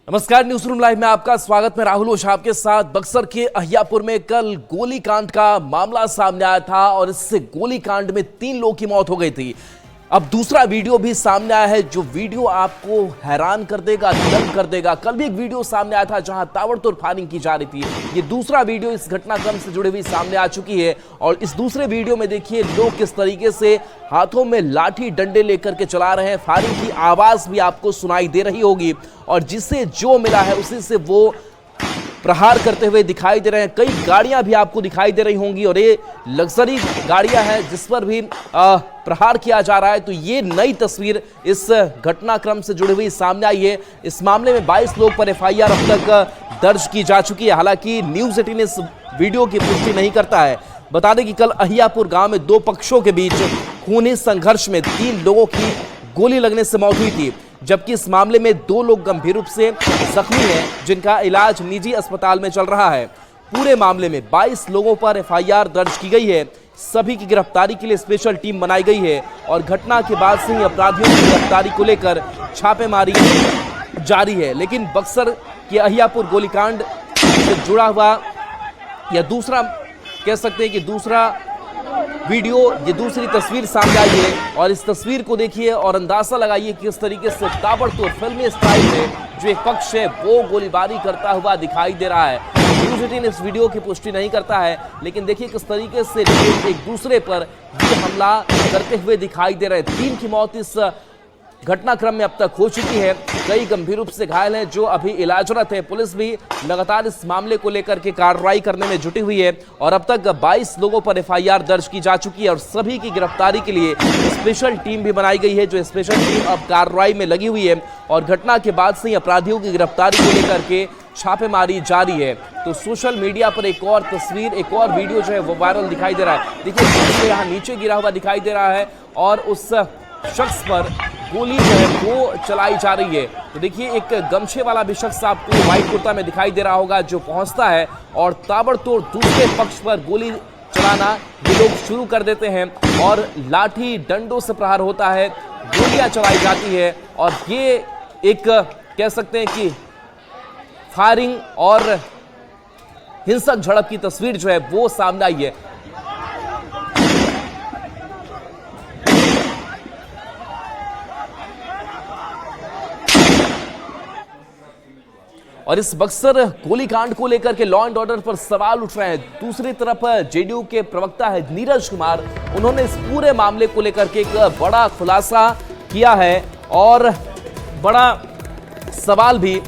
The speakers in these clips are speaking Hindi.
नमस्कार, न्यूज रूम लाइव में आपका स्वागत। मैं राहुल ओझा आपके साथ। बक्सर के अहियापुर में कल गोलीकांड का मामला सामने आया था और इससे गोलीकांड में 3 लोगों की मौत हो गई थी। अब दूसरा वीडियो भी सामने आया है जो वीडियो आपको हैरान कर देगा, दंग कर देगा। कल भी एक वीडियो सामने आया था जहां ताबड़तोड़ फायरिंग की जा रही थी। ये दूसरा वीडियो इस घटनाक्रम से जुड़ी हुई सामने आ चुकी है और इस दूसरे वीडियो में देखिए लोग किस तरीके से हाथों में लाठी डंडे लेकर के चला रहे हैं। फायरिंग की आवाज भी आपको सुनाई दे रही होगी और जिसे जो मिला है उसी से वो प्रहार करते हुए दिखाई दे रहे हैं। कई गाड़ियां भी आपको दिखाई दे रही होंगी और ये लग्जरी गाड़ियां हैं जिस पर भी प्रहार किया जा रहा है। तो ये नई तस्वीर इस घटनाक्रम से जुड़ी हुई सामने आई है। इस मामले में 22 लोग पर एफआईआर अब तक दर्ज की जा चुकी है। हालांकि न्यूज 18 इस वीडियो की पुष्टि नहीं करता है। बता दें कि कल अहियापुर गांव में 2 पक्षों के बीच खूनी संघर्ष में 3 लोगों की गोली लगने से मौत हुई थी, जबकि इस मामले में 2 लोग गंभीर रूप से जख्मी हैं जिनका इलाज निजी अस्पताल में चल रहा है। पूरे मामले में 22 लोगों पर एफआईआर दर्ज की गई है। सभी की गिरफ्तारी के लिए स्पेशल टीम बनाई गई है और घटना के बाद से ही अपराधियों की गिरफ्तारी को लेकर छापेमारी जारी है। लेकिन बक्सर के अहियापुर गोलीकांड से जुड़ा हुआ या दूसरा कह सकते हैं कि दूसरा वीडियो, ये दूसरी तस्वीर सामने आई है और इस तस्वीर को देखिए और अंदाजा लगाइए कि किस तरीके से ताबड़तोड़ फिल्मी स्टाइल में जो एक पक्ष है वो गोलीबारी करता हुआ दिखाई दे रहा है। न्यूज 18 इस वीडियो की पुष्टि नहीं करता है, लेकिन देखिए किस तरीके से लोग एक दूसरे पर ये हमला करते हुए दिखाई दे रहे हैं। 3 की मौत इस घटनाक्रम में अब तक हो चुकी है। कई गंभीर रूप से घायल हैं जो अभी इलाजरत है। पुलिस भी लगातार इस मामले को लेकर के कार्रवाई करने में जुटी हुई है और अब तक 22 लोगों पर एफआईआर दर्ज की जा चुकी है और सभी की गिरफ्तारी के लिए स्पेशल टीम भी बनाई गई है। जो स्पेशल टीम अब कार्रवाई में लगी हुई है और घटना के बाद से ही अपराधियों की गिरफ्तारी को लेकर के छापेमारी जारी है। तो सोशल मीडिया पर एक और तस्वीर, एक और वीडियो जो है वो वायरल दिखाई दे रहा है। देखिए यहाँ नीचे गिरा हुआ दिखाई दे रहा है और उस शख्स पर गोली जो है वो चलाई जा रही है। तो देखिए एक गमछे वाला भी शख्स आपको व्हाइट कुर्ता में दिखाई दे रहा होगा जो पहुंचता है और ताबड़तोड़ दूसरे पक्ष पर गोली चलाना ये लोग शुरू कर देते हैं और लाठी डंडों से प्रहार होता है, गोलियां चलाई जाती है और ये एक कह सकते हैं कि फायरिंग और हिंसक झड़प की तस्वीर जो है वो सामने आई है। और इस बक्सर गोलीकांड को लेकर के लॉ एंड ऑर्डर पर सवाल उठ रहे हैं। दूसरी तरफ जेडीयू के प्रवक्ता है नीरज कुमार, उन्होंने इस पूरे मामले को लेकर के एक बड़ा खुलासा किया है और बड़ा सवाल भी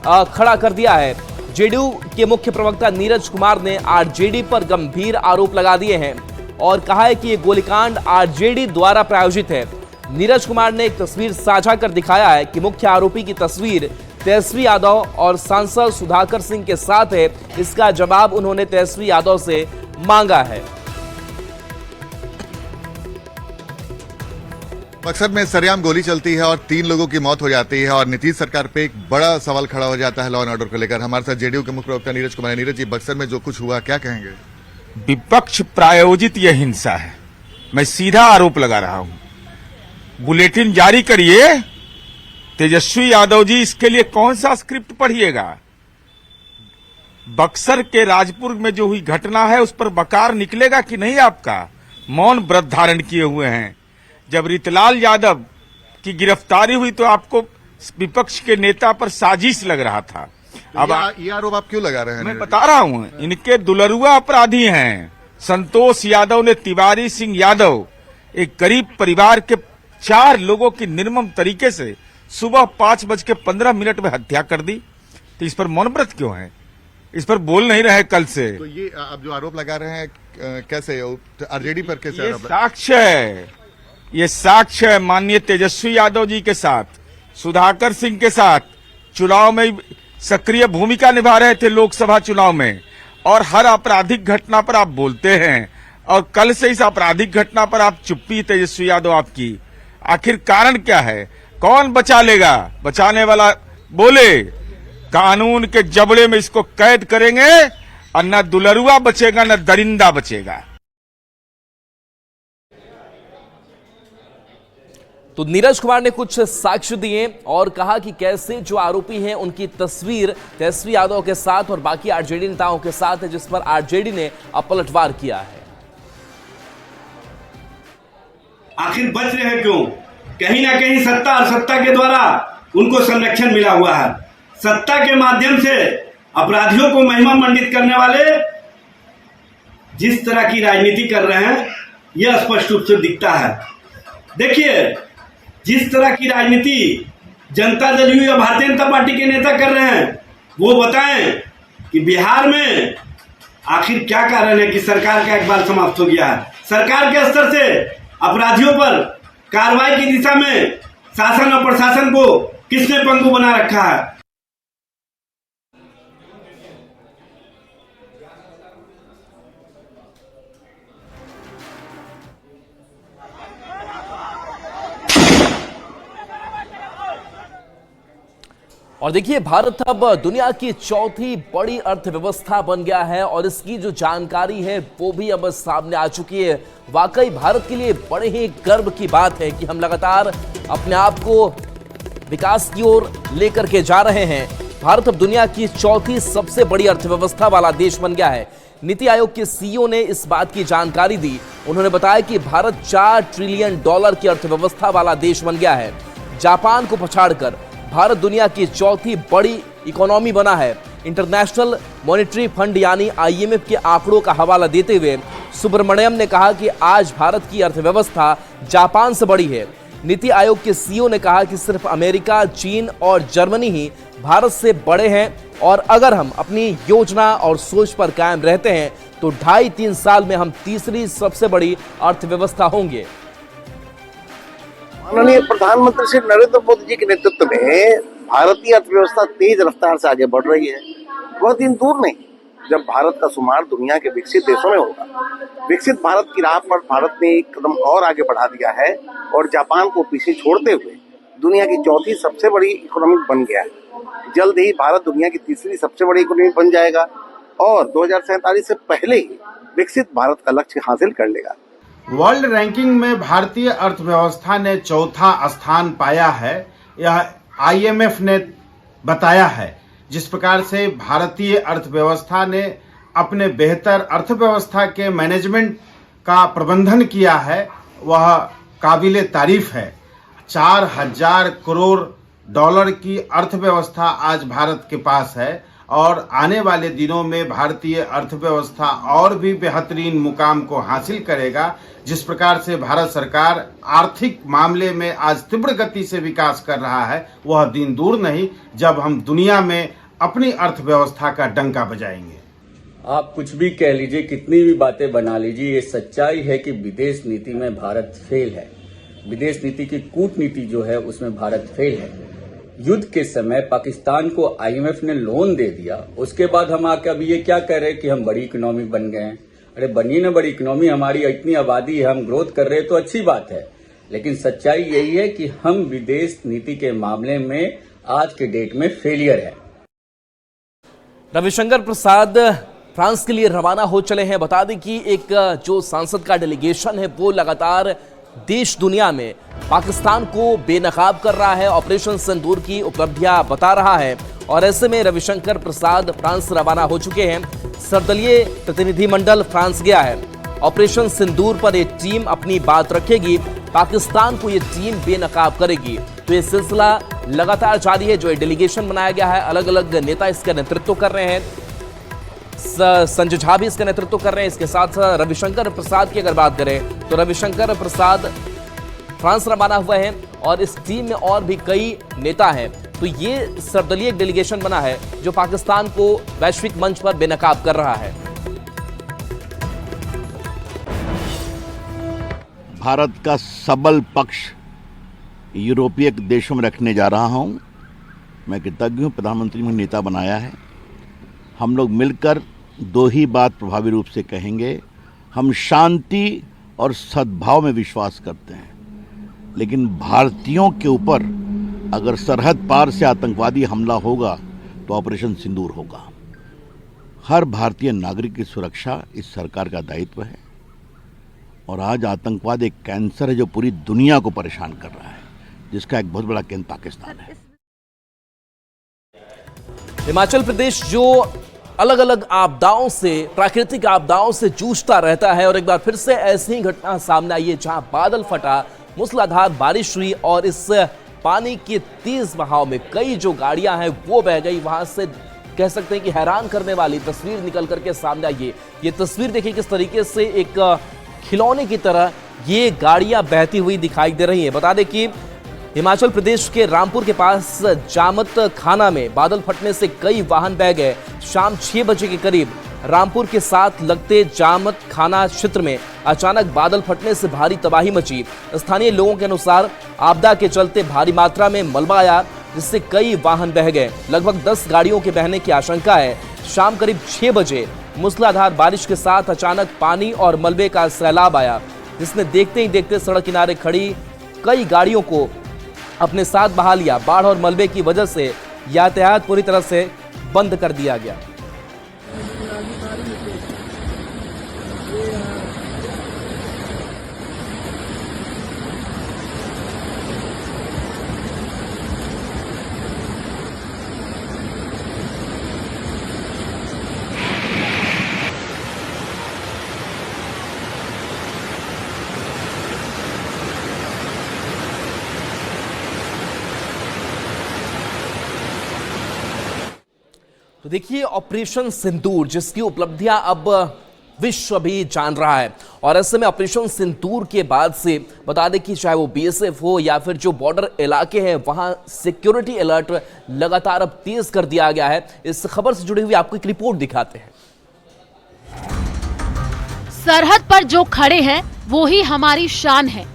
खड़ा कर दिया है। जेडीयू के मुख्य प्रवक्ता नीरज कुमार ने आरजेडी पर गंभीर आरोप लगा दिए हैं और कहा है कि ये गोलीकांड आरजेडी द्वारा प्रायोजित है। नीरज कुमार ने एक तस्वीर साझा कर दिखाया है कि मुख्य आरोपी की तस्वीर तेजस्वी यादव और सांसद सुधाकर सिंह के साथ है। इसका जवाब उन्होंने तेजस्वी यादव से मांगा है। बक्सर में सरेआम गोली चलती है और 3 लोगों की मौत हो जाती है और नीतीश सरकार पे एक बड़ा सवाल खड़ा हो जाता है लॉ एंड ऑर्डर को लेकर। हमारे साथ जेडीयू के मुख्य प्रवक्ता नीरज कुमार। नीरज जी, बक्सर में जो कुछ हुआ क्या कहेंगे? विपक्ष प्रायोजित यह हिंसा है, मैं सीधा आरोप लगा रहा हूं। बुलेटिन जारी करिए। तेजस्वी यादव जी, इसके लिए कौन सा स्क्रिप्ट पढ़िएगा? बक्सर के राजपुर में जो हुई घटना है उस पर बकार निकलेगा कि नहीं? आपका मौन व्रत धारण किए हुए हैं। जब रितलाल यादव की गिरफ्तारी हुई तो आपको विपक्ष के नेता पर साजिश लग रहा था। अब ये आरोप आप क्यों लगा रहे हैं? मैं बता रहा हूं, इनके दुलरुआ अपराधी हैं। संतोष यादव ने तिवारी सिंह यादव, एक गरीब परिवार के 4 लोगों की निर्मम तरीके से सुबह 5:15 में हत्या कर दी। तो इस पर मौन व्रत क्यों है? इस पर बोल नहीं रहे कल से। तो ये अब जो आरोप लगा रहे हैं कैसे आरजेडी पर कैसे? ये साक्ष्य है, ये साक्ष्य है। माननीय तेजस्वी यादव जी के साथ, सुधाकर सिंह के साथ चुनाव में सक्रिय भूमिका निभा रहे थे लोकसभा चुनाव में और हर आपराधिक घटना पर आप बोलते हैं और कल से इस आपराधिक घटना पर आप चुप्पी तेजस्वी यादव आपकी। आखिर कारण क्या है? कौन बचा लेगा? बचाने वाला बोले कानून के जबड़े में इसको कैद करेंगे और न दुलरुआ बचेगा न दरिंदा बचेगा। तो नीरज कुमार ने कुछ साक्ष्य दिए और कहा कि कैसे जो आरोपी हैं उनकी तस्वीर तेजस्वी यादव के साथ और बाकी आरजेडी नेताओं के साथ है, जिस पर आरजेडी ने अब पलटवार किया है। आखिर बच रहे हैं क्यों? कहीं ना कहीं सत्ता और सत्ता के द्वारा उनको संरक्षण मिला हुआ है। सत्ता के माध्यम से अपराधियों को महिमा मंडित करने वाले जिस तरह की राजनीति कर रहे हैं यह स्पष्ट रूप से दिखता है। देखिए, जिस तरह की राजनीति जनता दल यू या भारतीय जनता पार्टी के नेता कर रहे हैं, वो बताएं कि बिहार में आखिर क्या कारण है कि सरकार का इकबाल समाप्त हो गया है। सरकार के स्तर से अपराधियों पर कार्रवाई की दिशा में शासन और प्रशासन को किसने पंगु बना रखा है? और देखिए, भारत अब दुनिया की चौथी बड़ी अर्थव्यवस्था बन गया है और इसकी जो जानकारी है वो भी अब सामने आ चुकी है। वाकई भारत के लिए बड़े ही गर्व की बात है कि हम लगातार अपने आप को विकास की ओर लेकर के जा रहे हैं। भारत अब दुनिया की चौथी सबसे बड़ी अर्थव्यवस्था वाला देश बन गया है। नीति आयोग के सीईओ ने इस बात की जानकारी दी। उन्होंने बताया कि भारत $4 ट्रिलियन की अर्थव्यवस्था वाला देश बन गया है। जापान को पछाड़कर भारत दुनिया की चौथी बड़ी इकोनॉमी बना है। इंटरनेशनल मॉनेटरी फंड यानी IMF के आंकड़ों का हवाला देते हुए सुब्रमण्यम ने कहा कि आज भारत की अर्थव्यवस्था जापान से बड़ी है। नीति आयोग के सीईओ ने कहा कि सिर्फ अमेरिका, चीन और जर्मनी ही भारत से बड़े हैं और अगर हम अपनी योजना और सोच पर कायम रहते हैं तो 2.5-3 साल में हम तीसरी सबसे बड़ी अर्थव्यवस्था होंगे। माननीय प्रधानमंत्री श्री नरेंद्र मोदी जी के नेतृत्व में भारतीय अर्थव्यवस्था तेज रफ्तार से आगे बढ़ रही है। वह दिन दूर नहीं जब भारत का शुमार दुनिया के विकसित देशों में होगा। विकसित भारत की राह पर भारत ने एक कदम और आगे बढ़ा दिया है और जापान को पीछे छोड़ते हुए दुनिया की चौथी सबसे बड़ी इकोनॉमी बन गया है। जल्द ही भारत दुनिया की तीसरी सबसे बड़ी इकोनॉमी बन जाएगा और 2047 से पहले ही विकसित भारत का लक्ष्य हासिल कर लेगा। वर्ल्ड रैंकिंग में भारतीय अर्थव्यवस्था ने चौथा स्थान पाया है, यह IMF ने बताया है। जिस प्रकार से भारतीय अर्थव्यवस्था ने अपने बेहतर अर्थव्यवस्था के मैनेजमेंट का प्रबंधन किया है, वह काबिले तारीफ है। $4,000 करोड़ की अर्थव्यवस्था आज भारत के पास है और आने वाले दिनों में भारतीय अर्थव्यवस्था और भी बेहतरीन मुकाम को हासिल करेगा। जिस प्रकार से भारत सरकार आर्थिक मामले में आज तीव्र गति से विकास कर रहा है, वह दिन दूर नहीं जब हम दुनिया में अपनी अर्थव्यवस्था का डंका बजाएंगे। आप कुछ भी कह लीजिए, कितनी भी बातें बना लीजिए, ये सच्चाई है कि विदेश नीति में भारत फेल है। विदेश नीति की कूटनीति जो है उसमें भारत फेल है। युद्ध के समय पाकिस्तान को IMF ने लोन दे दिया, उसके बाद हम आके अभी ये क्या कह रहे हैं कि हम बड़ी इकोनॉमी बन गए हैं। अरे बनी ना बड़ी इकोनॉमी, हमारी इतनी आबादी है, हम ग्रोथ कर रहे हैं तो अच्छी बात है, लेकिन सच्चाई यही है कि हम विदेश नीति के मामले में आज के डेट में फेलियर है। रविशंकर प्रसाद फ्रांस के लिए रवाना हो चले हैं। बता दें कि एक जो सांसद का डेलीगेशन है वो लगातार देश दुनिया में पाकिस्तान को बेनकाब कर रहा है, ऑपरेशन सिंदूर की उपलब्धियां बता रहा है और ऐसे में रविशंकर प्रसाद फ्रांस रवाना हो चुके हैं। सर्वदलीय प्रतिनिधिमंडल फ्रांस गया है। ऑपरेशन सिंदूर पर एक टीम अपनी बात रखेगी, पाकिस्तान को ये टीम बेनकाब करेगी। तो ये सिलसिला लगातार जारी है। जो ये डेलीगेशन बनाया गया है, अलग अलग नेता इसका नेतृत्व कर रहे हैं। संजय झा भी इसका नेतृत्व कर रहे हैं। इसके साथ रविशंकर प्रसाद की अगर बात करें तो रविशंकर प्रसाद फ्रांस रवाना हुए हैं और इस टीम में और भी कई नेता हैं। तो ये सर्वदलीय डेलीगेशन बना है जो पाकिस्तान को वैश्विक मंच पर बेनकाब कर रहा है। भारत का सबल पक्ष यूरोपीय देशों में रखने जा रहा हूं। मैं कृतज्ञ हूं, प्रधानमंत्री ने नेता बनाया है। हम लोग मिलकर दो ही बात प्रभावी रूप से कहेंगे, हम शांति और सद्भाव में विश्वास करते हैं, लेकिन भारतीयों के ऊपर अगर सरहद पार से आतंकवादी हमला होगा तो ऑपरेशन सिंदूर होगा। हर भारतीय नागरिक की सुरक्षा इस सरकार का दायित्व है और आज आतंकवाद एक कैंसर है जो पूरी दुनिया को परेशान कर रहा है। जिसका एक बहुत बड़ा केंद्र पाकिस्तान है। हिमाचल प्रदेश जो अलग अलग आपदाओं से, प्राकृतिक आपदाओं से जूझता रहता है और एक बार फिर से ऐसी ही घटना सामने आई है जहां बादल फटा, मूसलाधार बारिश हुई और इस पानी के तेज बहाव में कई जो गाड़ियां हैं वो बह गई। वहां से कह सकते हैं कि हैरान करने वाली तस्वीर निकल करके सामने आई है। ये तस्वीर देखिए किस तरीके से एक खिलौने की तरह ये गाड़ियां बहती हुई दिखाई दे रही हैं। बता दें कि हिमाचल प्रदेश के रामपुर के पास जामत खाना में बादल फटने से कई वाहन बह गए। शाम 6 बजे के करीब रामपुर के साथ लगते जामत खाना क्षेत्र में अचानक बादल फटने से भारी तबाही मची। स्थानीय लोगों के अनुसार आपदा के चलते भारी मात्रा में मलबा आया, जिससे कई वाहन बह गए। लगभग 10 गाड़ियों के बहने की आशंका है। शाम करीब 6 बजे मूसलाधार बारिश के साथ अचानक पानी और मलबे का सैलाब आया, जिसने देखते ही देखते सड़क किनारे खड़ी कई गाड़ियों को अपने साथ बहा लिया। बाढ़ और मलबे की वजह से यातायात पूरी तरह से बंद कर दिया गया। तो देखिए ऑपरेशन सिंदूर, जिसकी उपलब्धियां अब विश्व भी जान रहा है, और ऐसे में ऑपरेशन सिंदूर के बाद से बता दें कि चाहे वो बीएसएफ हो या फिर जो बॉर्डर इलाके हैं वहां सिक्योरिटी अलर्ट लगातार अब तेज कर दिया गया है। इस खबर से जुड़ी हुई आपको एक रिपोर्ट दिखाते हैं। सरहद पर जो खड़े हैं वो ही हमारी शान है।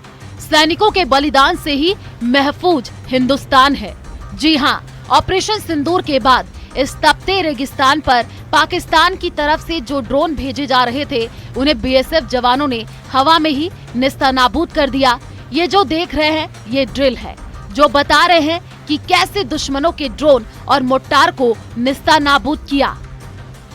सैनिकों के बलिदान से ही महफूज हिंदुस्तान है। जी हाँ, ऑपरेशन सिंदूर के बाद इस तपते रेगिस्तान पर पाकिस्तान की तरफ से जो ड्रोन भेजे जा रहे थे उन्हें बीएसएफ जवानों ने हवा में ही निस्तानाबूद कर दिया। ये जो देख रहे हैं ये ड्रिल है, जो बता रहे हैं कि कैसे दुश्मनों के ड्रोन और मोर्टार को निस्तानाबूद किया।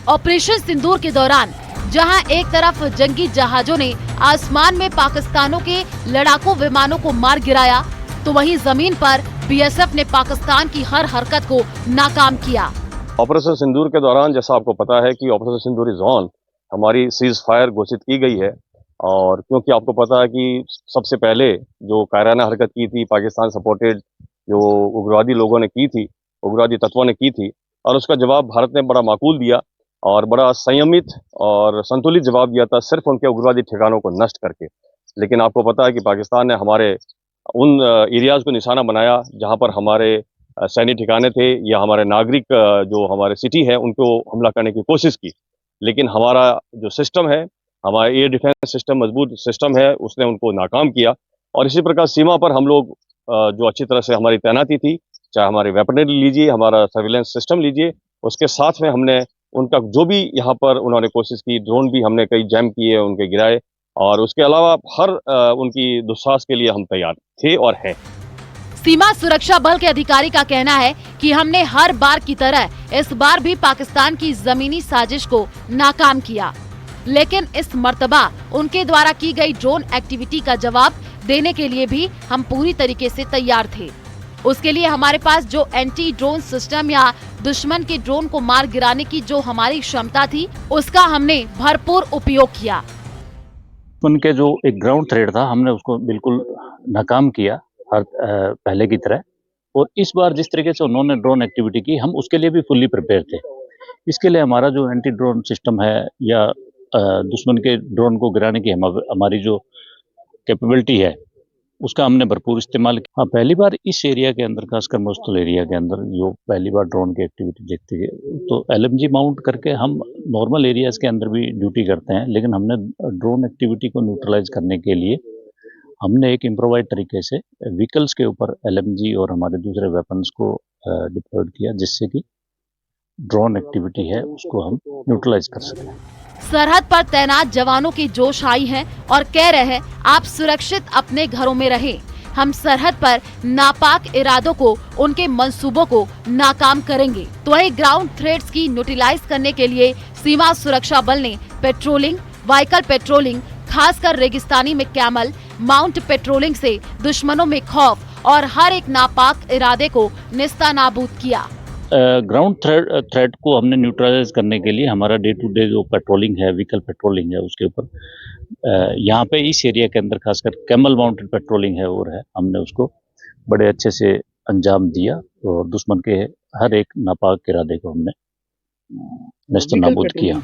ऑपरेशन सिंदूर के दौरान जहां एक तरफ जंगी जहाजों ने आसमान में पाकिस्तानों के लड़ाकू विमानों को मार गिराया, तो वहीं जमीन पर बीएसएफ ने पाकिस्तान की हर हरकत को नाकाम किया। ऑपरेशन सिंदूर के दौरान जैसा आपको पता है कि ऑपरेशन सिंदूर इज ऑन, हमारी सीज फायर घोषित की गई है। और क्योंकि आपको पता है कि सबसे पहले जो कायराना हरकत की थी पाकिस्तान सपोर्टेड जो उग्रवादी लोगों ने की थी, उग्रवादी तत्वों ने की थी, और उसका जवाब भारत ने बड़ा माकूल दिया और बड़ा संयमित और संतुलित जवाब दिया था, सिर्फ उनके उग्रवादी ठिकानों को नष्ट करके। लेकिन आपको पता है कि पाकिस्तान ने हमारे उन एरियाज को निशाना बनाया जहां पर हमारे सैन्य ठिकाने थे या हमारे नागरिक जो हमारे सिटी है उनको हमला करने की कोशिश की। लेकिन हमारा जो सिस्टम है, हमारा एयर डिफेंस सिस्टम मजबूत सिस्टम है, उसने उनको नाकाम किया। और इसी प्रकार सीमा पर हम लोग जो अच्छी तरह से हमारी तैनाती थी, चाहे हमारी वेपनरी लीजिए, हमारा सर्विलेंस सिस्टम लीजिए, उसके साथ में हमने उनका जो भी यहाँ पर उन्होंने कोशिश की, ड्रोन भी हमने कई जैम किए, उनके गिराए, और उसके अलावा हर उनकी दुस्साहस के लिए हम तैयार थे और हैं। सीमा सुरक्षा बल के अधिकारी का कहना है कि हमने हर बार की तरह इस बार भी पाकिस्तान की जमीनी साजिश को नाकाम किया, लेकिन इस मर्तबा उनके द्वारा की गई ड्रोन एक्टिविटी का जवाब देने के लिए भी हम पूरी तरीके से तैयार थे। उसके लिए हमारे पास जो एंटी ड्रोन सिस्टम या दुश्मन के ड्रोन को मार गिराने की जो हमारी क्षमता थी, उसका हमने भरपूर उपयोग किया। उनके जो एक ग्राउंड थ्रेड था, हमने उसको बिल्कुल नाकाम किया हर पहले की तरह। और इस बार जिस तरीके से उन्होंने ड्रोन एक्टिविटी की, हम उसके लिए भी फुल्ली प्रिपेयर थे। इसके लिए हमारा जो एंटी ड्रोन सिस्टम है या दुश्मन के ड्रोन को गिराने की हमारी जो कैपेबिलिटी है, उसका हमने भरपूर इस्तेमाल किया। हाँ, पहली बार इस एरिया के अंदर, खासकर मोस्टल एरिया के अंदर जो पहली बार ड्रोन की एक्टिविटी देखते हैं, तो LMG माउंट करके हम नॉर्मल एरियाज के अंदर भी ड्यूटी करते हैं, लेकिन हमने ड्रोन एक्टिविटी को न्यूट्रलाइज करने के लिए हमने एक इम्प्रोवाइज तरीके से व्हीकल्स के ऊपर LMG और हमारे दूसरे वेपन्स को डिप्लॉयड किया, जिससे कि ड्रोन एक्टिविटी है उसको हम न्यूट्रलाइज कर सकें। सरहद पर तैनात जवानों की जोश आई है और कह रहे हैं आप सुरक्षित अपने घरों में रहें। हम सरहद पर नापाक इरादों को, उनके मंसूबों को नाकाम करेंगे। तो वहीं ग्राउंड थ्रेड्स की न्यूट्रलाइज करने के लिए सीमा सुरक्षा बल ने पेट्रोलिंग, व्हीकल पेट्रोलिंग, खासकर रेगिस्तानी में कैमल माउंट पेट्रोलिंग से दुश्मनों में खौफ और हर एक नापाक इरादे को नेस्तनाबूद किया। ग्राउंड थ्रेट को हमने न्यूट्रलाइज करने के लिए हमारा डे टू डे जो पेट्रोलिंग है, व्हीकल पेट्रोलिंग है, उसके ऊपर यहाँ पे इस एरिया के अंदर खासकर कैमल माउंटेड पेट्रोलिंग है और है, हमने उसको बड़े अच्छे से अंजाम दिया और दुश्मन के हर एक नापाक इरादे को हमने नेस्तनाबूद किया।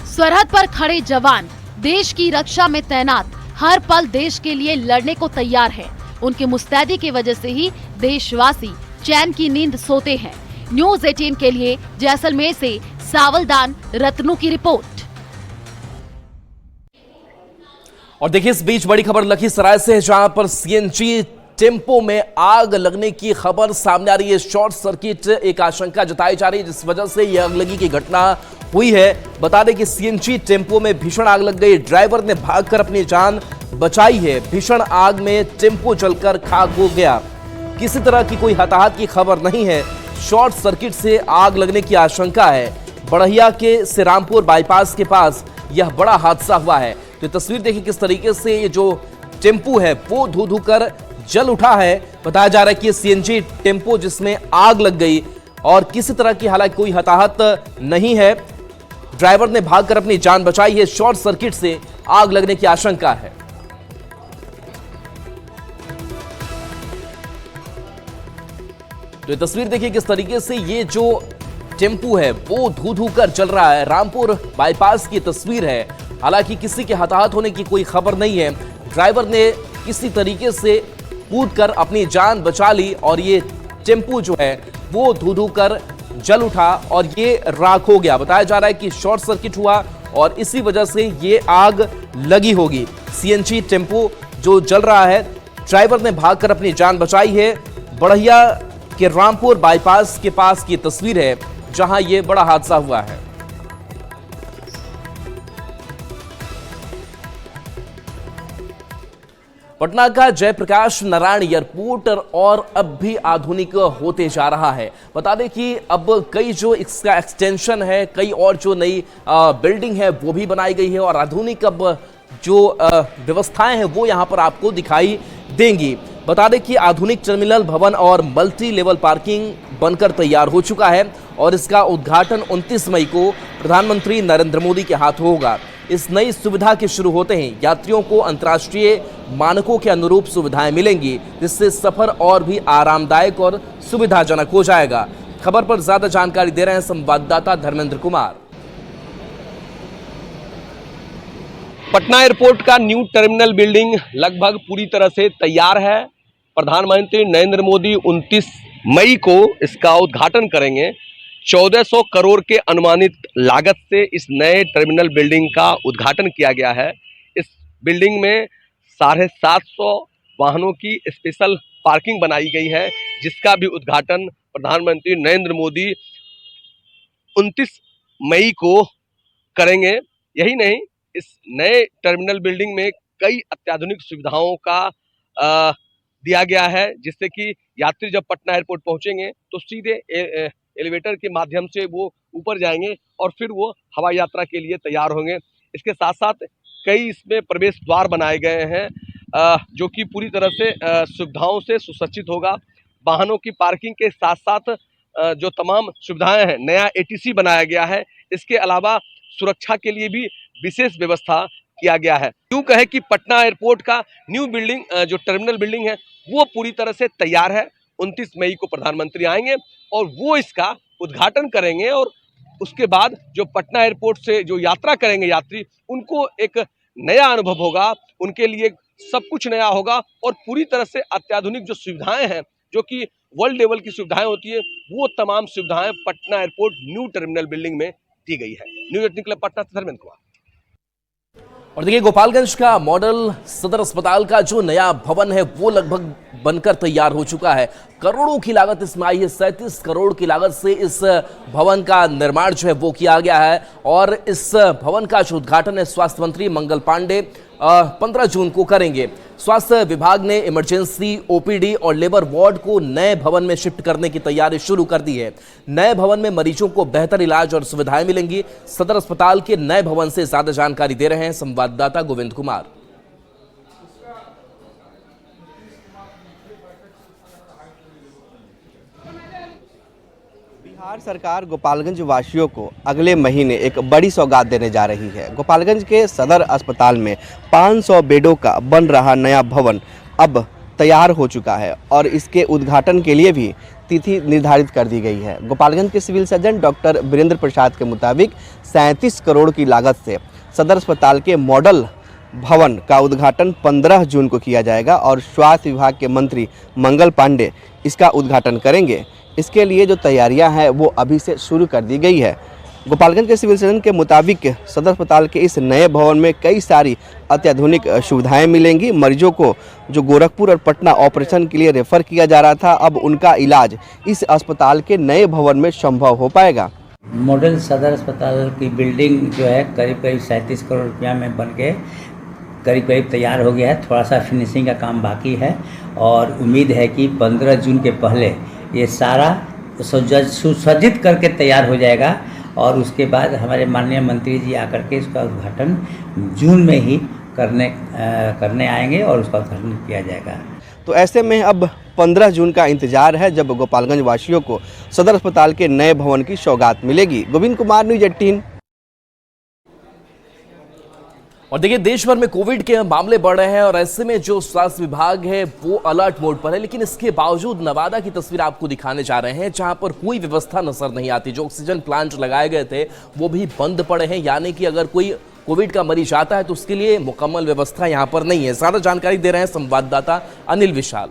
सरहद पर खड़े जवान देश की रक्षा में तैनात हर पल देश के लिए लड़ने को तैयार हैं। उनकी मुस्तैदी की वजह से ही देशवासी चैन की नींद सोते हैं। न्यूज़ 18 के लिए जैसलमेर से सावलदान रत्नू की रिपोर्ट। और देखिए इस बीच बड़ी खबर लखीसराय से है, जहां पर सीएनजी टेम्पो में आग लगने की खबर सामने आ रही है। शॉर्ट सर्किट एक आशंका जताई जा रही है, जिस वजह से यह आगलगी की घटना हुई है। बता दें कि सीएनजी टेम्पो में भीषण आग लग गई। ड्राइवर ने भागकर अपनी जान बचाई है। भीषण आग में टेम्पो जलकर खाक हो गया। किसी तरह की कोई हताहत की खबर नहीं है। शॉर्ट सर्किट से आग लगने की आशंका है। बढ़िया के श्रीरामपुर बाईपास के पास यह बड़ा हादसा हुआ है। तो तस्वीर देखिए किस तरीके से ये जो टेम्पो है वो धू धू कर जल उठा है। बताया जा रहा है कि सीएनजी टेम्पो जिसमें आग लग गई और किसी तरह की हालांकि कोई हताहत नहीं है। ड्राइवर ने भागकर अपनी जान बचाई है। शॉर्ट सर्किट से आग लगने की आशंका है। तो ये तस्वीर देखिए किस तरीके से ये जो टेम्पो है वो धू धू कर चल रहा है। रामपुर बाईपास की तस्वीर है। हालांकि किसी के हताहत होने की कोई खबर नहीं है। ड्राइवर ने किसी तरीके से कूदकर अपनी जान बचा ली और ये टेम्पो जो है वो धू धू कर जल उठा और ये राख हो गया। बताया जा रहा है कि शॉर्ट सर्किट हुआ और इसी वजह से ये आग लगी होगी। सीएनजी टेम्पो जो जल रहा है, ड्राइवर ने भागकर अपनी जान बचाई है। बढ़िया के रामपुर बाईपास के पास की तस्वीर है जहां ये बड़ा हादसा हुआ है। पटना का जयप्रकाश नारायण एयरपोर्ट और अब भी आधुनिक होते जा रहा है। बता दें कि अब कई जो इसका एक्सटेंशन है, कई और जो नई बिल्डिंग है वो भी बनाई गई है और आधुनिक अब जो व्यवस्थाएं हैं वो यहां पर आपको दिखाई देंगी। बता दें कि आधुनिक टर्मिनल भवन और मल्टी लेवल पार्किंग बनकर तैयार हो चुका है और इसका उद्घाटन 29 मई को प्रधानमंत्री नरेंद्र मोदी के हाथों होगा। इस नई सुविधा के शुरू होते ही यात्रियों को अंतर्राष्ट्रीय मानकों के अनुरूप सुविधाएं मिलेंगी, जिससे सफर और भी आरामदायक और सुविधाजनक हो जाएगा। खबर पर ज्यादा जानकारी दे रहे हैं संवाददाता धर्मेंद्र कुमार। पटना एयरपोर्ट का न्यू टर्मिनल बिल्डिंग लगभग पूरी तरह से तैयार है। प्रधानमंत्री नरेंद्र मोदी 29 मई को इसका उद्घाटन करेंगे। 1400 करोड़ के अनुमानित लागत से इस नए टर्मिनल बिल्डिंग का उद्घाटन किया गया है। इस बिल्डिंग में 750 वाहनों की स्पेशल पार्किंग बनाई गई है, जिसका भी उद्घाटन प्रधानमंत्री नरेंद्र मोदी 29 मई को करेंगे। यही नहीं, इस नए टर्मिनल बिल्डिंग में कई अत्याधुनिक सुविधाओं का दिया गया है, जिससे कि यात्री जब पटना एयरपोर्ट पहुंचेंगे तो सीधे एलिवेटर के माध्यम से वो ऊपर जाएंगे और फिर वो हवाई यात्रा के लिए तैयार होंगे। इसके साथ साथ कई इसमें प्रवेश द्वार बनाए गए हैं, जो कि पूरी तरह से सुविधाओं से सुसज्जित होगा। वाहनों की पार्किंग के साथ साथ जो तमाम सुविधाएं हैं, नया एटीसी बनाया गया है। इसके अलावा सुरक्षा के लिए भी विशेष व्यवस्था किया गया है। यूं कहे कि पटना एयरपोर्ट का न्यू बिल्डिंग जो टर्मिनल बिल्डिंग है वो पूरी तरह से तैयार है। 29 मई को प्रधानमंत्री आएंगे और वो इसका उद्घाटन करेंगे और उसके बाद जो पटना एयरपोर्ट से जो यात्रा करेंगे यात्री, उनको एक नया अनुभव होगा, उनके लिए सब कुछ नया होगा और पूरी तरह से अत्याधुनिक जो सुविधाएं हैं, जो कि वर्ल्ड लेवल की सुविधाएं होती है, वो तमाम सुविधाएं Patna airport new terminal building में दी गई है। न्यूज़ 18 क्लब पटना से धर्मेंद्र कुमार। और देखिए गोपालगंज का मॉडल सदर अस्पताल का जो नया भवन है वो लगभग बनकर तैयार हो चुका है। करोड़ों की लागत इसमें आई है। 37 करोड़ की लागत से इस भवन का निर्माण जो है वो किया गया है और इस भवन का जो उद्घाटन है स्वास्थ्य मंत्री मंगल पांडे 15 जून को करेंगे। स्वास्थ्य विभाग ने इमरजेंसी, ओपीडी और लेबर वार्ड को नए भवन में शिफ्ट करने की तैयारी शुरू कर दी है। नए भवन में मरीजों को बेहतर इलाज और सुविधाएं मिलेंगी। सदर अस्पताल के नए भवन से ज्यादा जानकारी दे रहे हैं संवाददाता गोविंद कुमार। बिहार सरकार गोपालगंज वासियों को अगले महीने एक बड़ी सौगात देने जा रही है। गोपालगंज के सदर अस्पताल में 500 बेडों का बन रहा नया भवन अब तैयार हो चुका है और इसके उद्घाटन के लिए भी तिथि निर्धारित कर दी गई है। गोपालगंज के सिविल सर्जन डॉक्टर वीरेंद्र प्रसाद के मुताबिक 37 करोड़ की लागत से सदर अस्पताल के मॉडल भवन का उद्घाटन 15 जून को किया जाएगा और स्वास्थ्य विभाग के मंत्री मंगल पांडे इसका उद्घाटन करेंगे। इसके लिए जो तैयारियां हैं वो अभी से शुरू कर दी गई है। गोपालगंज के सिविल सर्जन के मुताबिक सदर अस्पताल के इस नए भवन में कई सारी अत्याधुनिक सुविधाएं मिलेंगी। मरीजों को जो गोरखपुर और पटना ऑपरेशन के लिए रेफर किया जा रहा था, अब उनका इलाज इस अस्पताल के नए भवन में संभव हो पाएगा। मॉडल सदर अस्पताल की बिल्डिंग जो है करीब 37 करोड़ रुपया में बन के करीब तैयार हो गया है। थोड़ा सा फिनिशिंग का काम बाकी है और उम्मीद है कि 15 जून के पहले ये सारा सुसज्जित करके तैयार हो जाएगा और उसके बाद हमारे माननीय मंत्री जी आकर के इसका उद्घाटन जून में ही करने आएंगे और उसका उद्घाटन किया जाएगा। तो ऐसे में अब 15 जून का इंतजार है जब गोपालगंज वासियों को सदर अस्पताल के नए भवन की सौगात मिलेगी। गोविंद कुमार, न्यूज़ 18। और देखिए, देश भर में कोविड के मामले बढ़ रहे हैं और ऐसे में जो स्वास्थ्य विभाग है वो अलर्ट मोड पर है, लेकिन इसके बावजूद नवादा की तस्वीर आपको दिखाने जा रहे हैं जहां पर कोई व्यवस्था नजर नहीं आती। जो ऑक्सीजन प्लांट लगाए गए थे वो भी बंद पड़े हैं, यानी कि अगर कोई कोविड का मरीज आता है तो उसके लिए मुकम्मल व्यवस्था यहां पर नहीं है। ज्यादा जानकारी दे रहे हैं संवाददाता अनिल विशाल।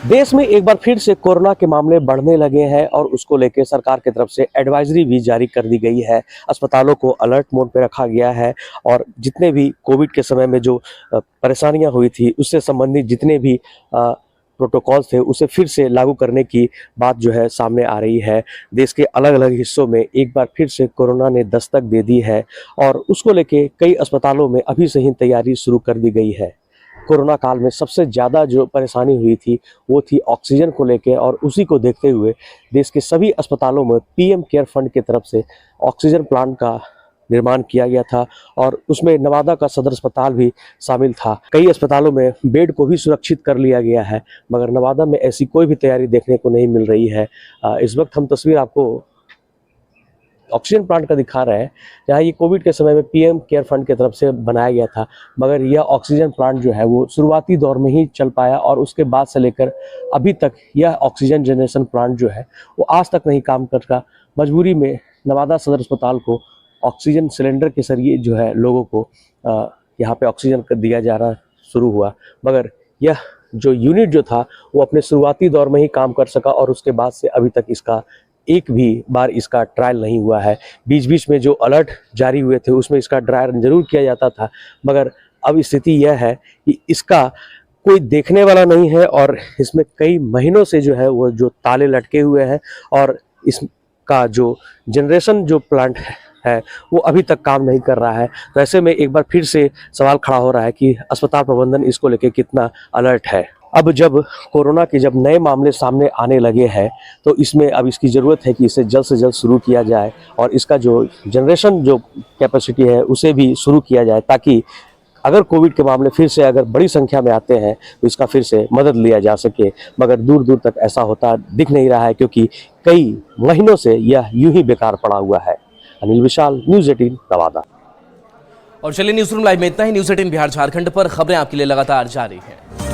देश में एक बार फिर से कोरोना के मामले बढ़ने लगे हैं और उसको लेकर सरकार की तरफ से एडवाइजरी भी जारी कर दी गई है। अस्पतालों को अलर्ट मोड पे रखा गया है और जितने भी कोविड के समय में जो परेशानियां हुई थी उससे संबंधित जितने भी प्रोटोकॉल्स थे उसे फिर से लागू करने की बात जो है सामने आ रही है। देश के अलग अलग हिस्सों में एक बार फिर से कोरोना ने दस्तक दे दी है और उसको लेके कई अस्पतालों में अभी से ही तैयारी शुरू कर दी गई है। कोरोना काल में सबसे ज़्यादा जो परेशानी हुई थी वो थी ऑक्सीजन को लेके और उसी को देखते हुए देश के सभी अस्पतालों में पीएम केयर फंड की तरफ से ऑक्सीजन प्लांट का निर्माण किया गया था और उसमें नवादा का सदर अस्पताल भी शामिल था। कई अस्पतालों में बेड को भी सुरक्षित कर लिया गया है, मगर नवादा में ऐसी कोई भी तैयारी देखने को नहीं मिल रही है। इस वक्त हम तस्वीर आपको ऑक्सीजन प्लांट का दिखा रहे हैं जहाँ ये कोविड के समय में पीएम केयर फंड की तरफ से बनाया गया था, मगर यह ऑक्सीजन प्लांट जो है वो शुरुआती दौर में ही चल पाया और उसके बाद से लेकर अभी तक यह ऑक्सीजन जनरेशन प्लांट जो है वो आज तक नहीं काम कर रहा। मजबूरी में नवादा सदर अस्पताल को ऑक्सीजन सिलेंडर के जरिए जो है लोगों को यहाँ पे ऑक्सीजन दिया जा रहा शुरू हुआ, मगर यह जो यूनिट जो था वो अपने शुरुआती दौर में ही काम कर सका और उसके बाद से अभी तक इसका एक भी बार इसका ट्रायल नहीं हुआ है। बीच बीच में जो अलर्ट जारी हुए थे उसमें इसका ट्रायल जरूर किया जाता था, मगर अब स्थिति यह है कि इसका कोई देखने वाला नहीं है और इसमें कई महीनों से जो है वो जो ताले लटके हुए हैं और इसका जो जनरेशन जो प्लांट है वो अभी तक काम नहीं कर रहा है। तो ऐसे में एक बार फिर से सवाल खड़ा हो रहा है कि अस्पताल प्रबंधन इसको लेकर कितना अलर्ट है। अब जब कोरोना के जब नए मामले सामने आने लगे हैं तो इसमें अब इसकी ज़रूरत है कि इसे जल्द से जल्द शुरू किया जाए और इसका जो जनरेशन जो कैपेसिटी है उसे भी शुरू किया जाए, ताकि अगर कोविड के मामले फिर से अगर बड़ी संख्या में आते हैं तो इसका फिर से मदद लिया जा सके। मगर दूर दूर तक ऐसा होता दिख नहीं रहा है क्योंकि कई महीनों से यह यूं ही बेकार पड़ा हुआ है। अनिल विशाल, न्यूज़ 18 नवादा। और चलिए न्यूज़ रूम लाइव में इतना ही। न्यूज़ 18 बिहार झारखंड पर खबरें आपके लिए लगातार जारी हैं।